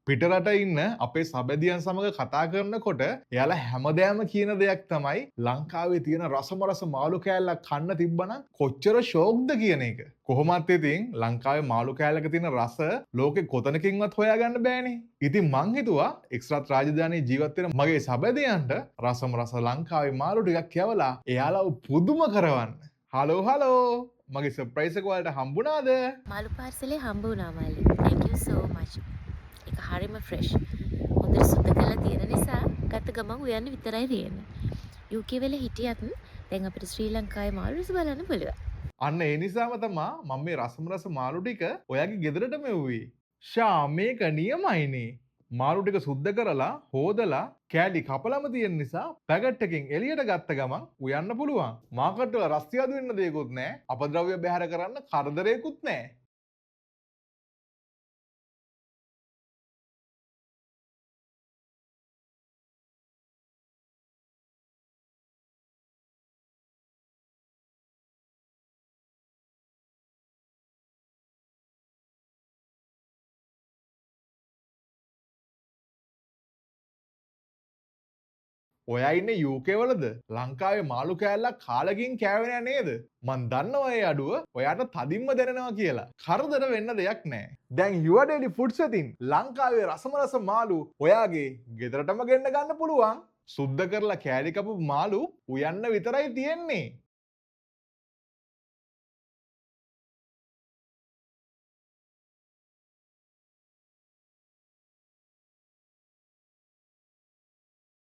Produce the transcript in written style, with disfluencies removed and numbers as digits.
පිටරට ඉන්න අපේ සබැදියන් සමඟ කතා කරනකොට එයාලා හැමදෑම කියන දෙයක් තමයි ලංකාවේ තියෙන රසමරස මාළු කෑල්ලක් කන්න තිබ්බනම් කොච්චර ෂෝක්ද කියන එක. කොහොමත් ඉතින් ලංකාවේ මාළු කෑල්ලක තියෙන රස ලෝකෙ කොතනකින්වත් හොයාගන්න බෑනේ. ඉතින් මං හිතුවා එක්ස්රාත් රාජධානී ජීවත් වෙන මගේ සබැදියන්ට රසමරස ලංකාවේ මාළු ටිකක් කියවලා එයාලව පුදුම කරවන්න. හලෝ මගේ සර්ප්‍රයිස් එක ඔයාලට හම්බුණාද? මාළු පාර්සලේ හම්බ වුණා මාළි. thank you so much. ඒක හරිම ෆ්‍රෙෂ්. හොඳට සුද්ධ කරලා තියෙන නිසා ගත්ත ගමන් උයන්න විතරයි තියෙන්නේ. UK වල හිටියත් දැන් අපිට ශ්‍රී ලංකාවේ මාළු රස බලන්න පුළුවන්. අන්න ඒ නිසාම තමා මම මේ රසමරස මාළු ටික ඔයාගේ ගෙදරට මෙව්වේ. ෂා මේක නියමයිනේ. මාළු ටික සුද්ධ කරලා හොදලා කෑලි කපලම තියෙන නිසා පැකට් එකෙන් එළියට ගත්ත ගමන් උයන්න පුළුවන්. මාකට් වල රස්තියාදු වෙන්න දෙයක්වත් නැහැ. අපද්‍රව්‍ය බැහැර කරන්න කරදරයක්වත් නැහැ. ඔයා ඉන්නේ UK වලද? ලංකාවේ මාළු කෑල්ලක් කාලකින් කෑවේ නෑ නේද? මන් දන්නවා ඒ අඩුව ඔයාට තදින්ම දැනෙනවා කියලා. කරදර වෙන්න දෙයක් නෑ. දැන් Your Daily Foods අතින් ලංකාවේ රසමරස මාළු ඔයාගේ ගෙදරටම ගෙන්න ගන්න පුළුවන්. සුද්ධ කරලා කෑලි කපපු මාළු උයන්න විතරයි තියෙන්නේ.